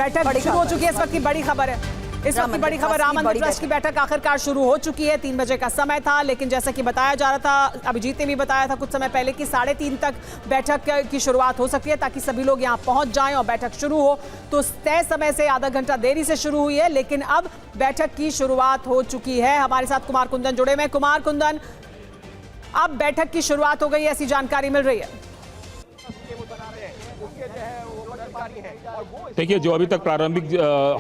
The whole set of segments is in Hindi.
बैठक शुरू हो चुकी है। इस वक्त की बड़ी खबर है, इस वक्त की बड़ी खबर, राम मंदिर ट्रस्ट की बैठक आखिरकार शुरू हो चुकी है। 3 बजे का समय था, लेकिन जैसा कि बताया जा रहा था, अभिजीत ने भी बताया था कुछ समय पहले कि 3:30 तक बैठक की शुरुआत हो सकती है, ताकि सभी लोग यहां पहुंच जाएं और बैठक शुरू हो। तो तय समय से आधा घंटा देरी से शुरू हुई है, लेकिन अब बैठक की शुरुआत हो चुकी है। हमारे साथ कुमार कुंदन जुड़े हुए हैं। कुमार कुंदन, अब बैठक की शुरुआत हो गई, ऐसी जानकारी मिल रही है। देखिए, जो अभी तक प्रारंभिक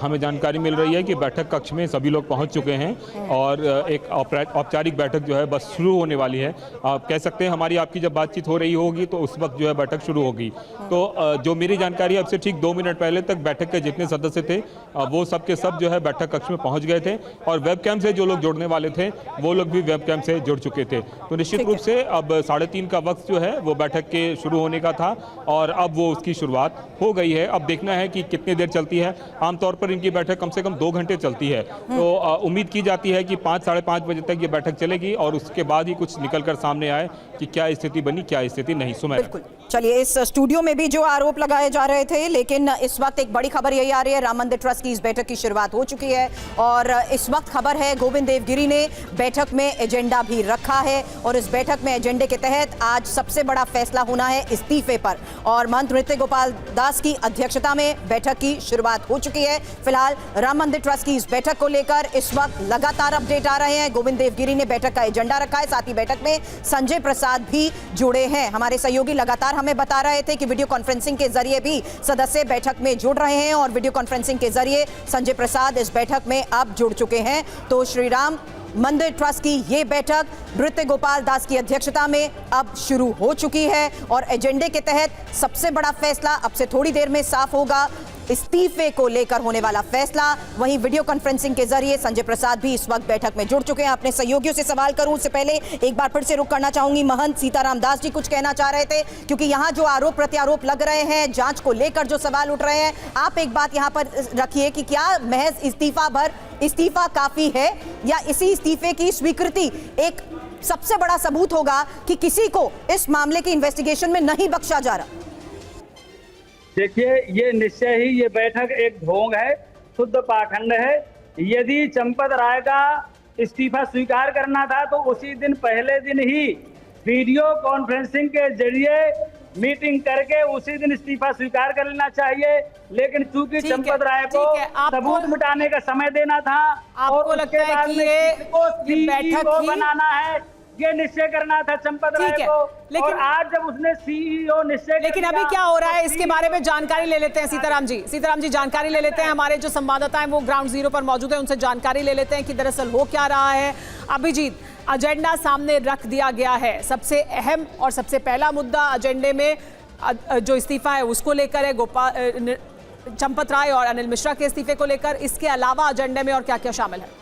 हमें जानकारी मिल रही है कि बैठक कक्ष में सभी लोग पहुंच चुके हैं और एक औपचारिक बैठक जो है बस शुरू होने वाली है। आप कह सकते हैं हमारी आपकी जब बातचीत हो रही होगी तो उस वक्त जो है बैठक शुरू होगी। तो जो मेरी जानकारी है, अब से ठीक 2 मिनट पहले तक बैठक के जितने सदस्य थे वो सब के सब जो है बैठक कक्ष में पहुँच गए थे और वेबकैम से जो लोग जुड़ने वाले थे वो लोग भी वेबकैम से जुड़ चुके थे। तो निश्चित रूप से अब 3:30 का वक्त जो है वो बैठक के शुरू होने का था और अब वो उसकी शुरुआत हो गई है। अब देखना है कि कितनी देर चलती है। आमतौर पर इनकी बैठक कम से कम 2 घंटे चलती है, तो उम्मीद की जाती है कि 5 साढ़े 5 बजे तक ये बैठक चलेगी और उसके बाद ही कुछ निकलकर सामने आए कि क्या स्थिति बनी, क्या स्थिति नहीं। सुमैरा, बिल्कुल। चलिए, इस स्टूडियो में भी जो आरोप लगाए जा रहे थे, लेकिन इस वक्त एक बड़ी खबर यही आ रही है, राम मंदिर ट्रस्ट की इस बैठक की शुरुआत हो चुकी है और इस वक्त खबर है गोविंद देवगिरी ने बैठक में एजेंडा भी रखा है और इस बैठक में एजेंडे के तहत आज सबसे बड़ा फैसला होना है इस्तीफे पर और महंत नृत्य गोपाल दास की अध्यक्षता में बैठक की शुरुआत हो चुकी है। फिलहाल राम मंदिर ट्रस्ट की इस बैठक को लेकर इस वक्त लगातार अपडेट आ रहे हैं। गोविंद देवगिरी ने बैठक का एजेंडा रखा है, साथ ही बैठक में संजय प्रसाद भी जुड़े हैं। हमारे सहयोगी लगातार हमें बता रहे थे कि वीडियो कॉन्फ्रेंसिंग के जरिए भी सदस्य बैठक में जुड़ रहे हैं और वीडियो कॉन्फ्रेंसिंग के जरिए संजय प्रसाद इस बैठक में अब जुड़ चुके हैं। तो श्री राम मंदिर ट्रस्ट की ये बैठक नृत्य गोपाल दास की अध्यक्षता में अब शुरू हो चुकी है और एजेंडे के तहत सबसे बड़ा फैसला अब से थोड़ी देर में साफ होगा, इस्तीफे को लेकर होने वाला फैसला। वहीं वीडियो कॉन्फ्रेंसिंग के जरिए संजय प्रसाद भी इस वक्त बैठक में जुड़ चुके हैं। अपने सहयोगियों से सवाल करूं उससे पहले एक बार फिर से रुक करना चाहूंगी, महंत सीताराम दास जी कुछ कहना चाह रहे थे, क्योंकि यहां जो आरोप प्रत्यारोप लग रहे हैं, जांच को लेकर जो सवाल उठ रहे हैं, आप एक बात यहां पर रखिए कि क्या महज इस्तीफा काफी है या इसी इस्तीफे की स्वीकृति एक सबसे बड़ा सबूत होगा कि किसी को इस मामले की इन्वेस्टिगेशन में नहीं बख्शा जा रहा? देखिए, ये निश्चय ही ये बैठक एक ढोंग है, शुद्ध पाखंड है। यदि चंपत राय का इस्तीफा स्वीकार करना था तो उसी दिन पहले दिन ही वीडियो कॉन्फ्रेंसिंग के जरिए मीटिंग करके उसी दिन इस्तीफा स्वीकार कर लेना चाहिए, लेकिन चूंकि चंपत राय को सबूत मिटाने का समय देना था और उसके बाद में बैठक बनाना है, ये निश्चय करना था चंपत राय को। लेकिन आज जब उसने सीईओ निश्चय, लेकिन अभी क्या हो रहा है इसके बारे में जानकारी ले लेते हैं। सीताराम जी जानकारी ले लेते हैं। हमारे जो संवाददाता हैं वो ग्राउंड जीरो पर मौजूद है, उनसे जानकारी ले लेते हैं कि दरअसल हो क्या रहा है। अभिजीत, एजेंडा सामने रख दिया गया है, सबसे अहम और सबसे पहला मुद्दा एजेंडे में जो इस्तीफा है उसको लेकर है, चंपत राय और अनिल मिश्रा के इस्तीफे को लेकर। इसके अलावा एजेंडे में और क्या क्या शामिल है?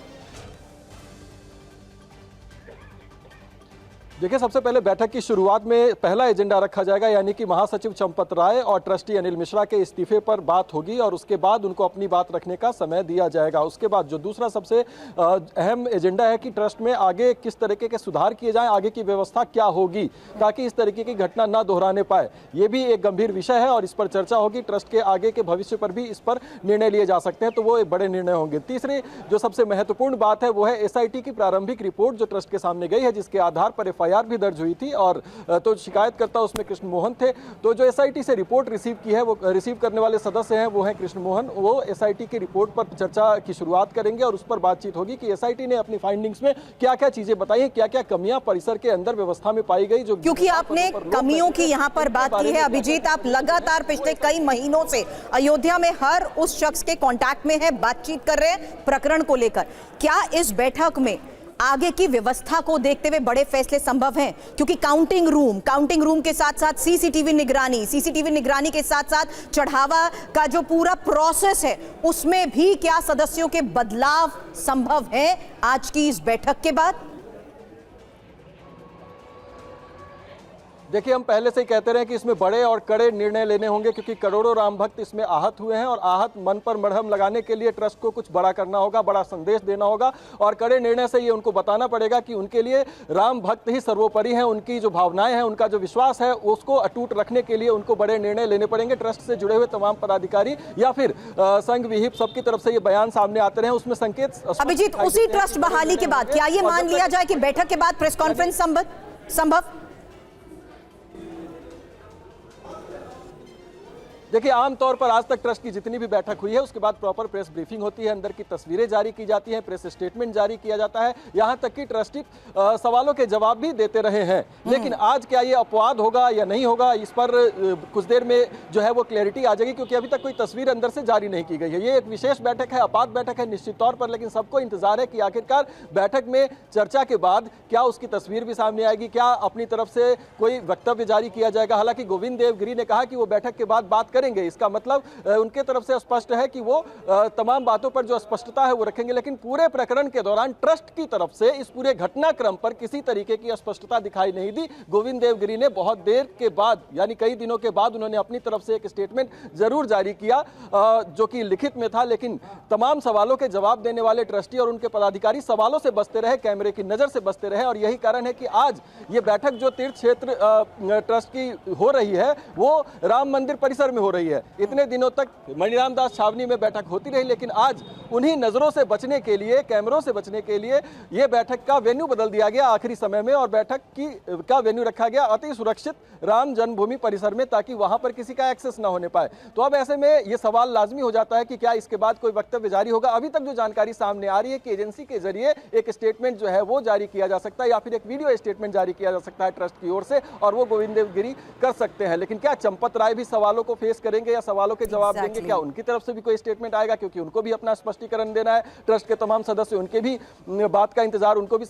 देखिए, सबसे पहले बैठक की शुरुआत में पहला एजेंडा रखा जाएगा, यानी कि महासचिव चंपत राय और ट्रस्टी अनिल मिश्रा के इस्तीफे पर बात होगी और उसके बाद उनको अपनी बात रखने का समय दिया जाएगा। उसके बाद जो दूसरा सबसे अहम एजेंडा है कि ट्रस्ट में आगे किस तरीके के सुधार किए जाएं, आगे की व्यवस्था क्या होगी ताकि इस तरीके की घटना ना दोहराने पाए, ये भी एक गंभीर विषय है और इस पर चर्चा होगी। ट्रस्ट के आगे के भविष्य पर भी इस पर निर्णय लिए जा सकते हैं, तो वो एक बड़े निर्णय होंगे। तीसरी जो सबसे महत्वपूर्ण बात है वो है एसआईटी की प्रारंभिक रिपोर्ट जो ट्रस्ट के सामने गई है, जिसके आधार पर एफआईआर भी दर्ज हुई थी और तो शिकायतकर्ता उसमें कृष्ण मोहन थे। तो जो एसआईटी से रिपोर्ट रिसीव की है, वो रिसीव करने वाले सदस्य हैं वो हैं कृष्ण मोहन। वो एसआईटी की रिपोर्ट पर चर्चा की शुरुआत करेंगे और उस पर बातचीत होगी कि एसआईटी ने अपनी फाइंडिंग्स में क्या क्या चीजें बताई हैं, क्या क्या कमियां परिसर के अंदर व्यवस्था में पाई गई। जो क्योंकि आपने कमियों की यहां पर बात की है अभिजीत, आप लगातार पिछले कई महीनों से अयोध्या में हर उस शख्स के कांटेक्ट में है, बातचीत कर रहे हैं प्रकरण को लेकर। क्या इस बैठक में आगे की व्यवस्था को देखते हुए बड़े फैसले संभव हैं? क्योंकि काउंटिंग रूम के साथ साथ सीसीटीवी निगरानी के साथ साथ चढ़ावा का जो पूरा प्रोसेस है उसमें भी क्या सदस्यों के बदलाव संभव है आज की इस बैठक के बाद? देखिए, हम पहले से ही कहते रहे कि इसमें बड़े और कड़े निर्णय लेने होंगे, क्योंकि करोड़ों राम भक्त इसमें आहत हुए हैं और आहत मन पर मरहम लगाने के लिए ट्रस्ट को कुछ बड़ा करना होगा, बड़ा संदेश देना होगा और कड़े निर्णय से ये उनको बताना पड़ेगा कि उनके लिए राम भक्त ही सर्वोपरि हैं। उनकी जो भावनाएं हैं, उनका जो विश्वास है, उसको अटूट रखने के लिए उनको बड़े निर्णय लेने पड़ेंगे। ट्रस्ट से जुड़े हुए तमाम पदाधिकारी या फिर संघ विहिप सबकी तरफ से ये बयान सामने आते रहे, उसमें संकेत अभिजीत, उसी ट्रस्ट बहाली के बाद क्या ये मान लिया जाए कि बैठक के बाद प्रेस कॉन्फ्रेंस संभव? देखिए, आमतौर पर आज तक ट्रस्ट की जितनी भी बैठक हुई है उसके बाद प्रॉपर प्रेस ब्रीफिंग होती है, अंदर की तस्वीरें जारी की जाती हैं, प्रेस स्टेटमेंट जारी किया जाता है, यहां तक कि ट्रस्टी सवालों के जवाब भी देते रहे हैं। लेकिन आज क्या ये अपवाद होगा या नहीं होगा, इस पर कुछ देर में जो है वो क्लैरिटी आ जाएगी, क्योंकि अभी तक कोई तस्वीर अंदर से जारी नहीं की गई है। ये एक विशेष बैठक है, आपात बैठक है निश्चित तौर पर, लेकिन सबको इंतजार है कि आखिरकार बैठक में चर्चा के बाद क्या उसकी तस्वीर भी सामने आएगी, क्या अपनी तरफ से कोई वक्तव्य जारी किया जाएगा। हालांकि गोविंद देव गिरी ने कहा कि वो बैठक के बाद बात करेंगे, इसका मतलब उनके तरफ से स्पष्ट है कि वो तमाम बातों पर जो स्पष्टता है वो रखेंगे। लेकिन पूरे प्रकरण के दौरान ट्रस्ट की तरफ से इस पूरे घटनाक्रम पर किसी तरीके की स्पष्टता दिखाई नहीं दी। गोविंद देव गिरी ने बहुत देर के बाद, यानी कई दिनों के बाद, उन्होंने अपनी तरफ से एक स्टेटमेंट जरूर जारी किया जो कि लिखित में था, लेकिन तमाम सवालों के जवाब देने वाले ट्रस्टी और उनके पदाधिकारी सवालों से बचते रहे, कैमरे की नजर से बचते रहे। और यही कारण है कि आज ये बैठक जो तीर्थ क्षेत्र ट्रस्ट की हो रही है वो राम मंदिर परिसर में हो रही है। इतने दिनों तक मणिराम दास छावनी में बैठक होती रही, लेकिन आज उन्हीं नजरों से बचने के लिए, कैमरों से बचने के लिए ये बैठक का वेन्यू बदल दिया गया आखिरी समय में और बैठक का वेन्यू रखा गया अति सुरक्षित राम जन्मभूमि परिसर में, ताकि वहां पर किसी का एक्सेस ना होने पाए। तो अब ऐसे में ये सवाल लाजमी हो जाता है कि क्या इसके बाद कोई वक्तव्य जारी होगा। अभी तक जो जानकारी सामने आ रही है कि एजेंसी के जरिए एक स्टेटमेंट जो है वो जारी किया जा सकता है या फिर एक वीडियो स्टेटमेंट जारी किया जा सकता है ट्रस्ट की ओर से, और वो गोविंद देव गिरी कर सकते हैं। लेकिन क्या चंपत राय भी सवालों को फेस करेंगे या सवालों के जवाब देंगे? क्या उनकी तरफ से भी कोई स्टेटमेंट आएगा? क्योंकि उनको भी अपना स्पष्टीकरण देना है, ट्रस्ट के तमाम सदस्य, उनके भी बात का इंतजार, उनको भी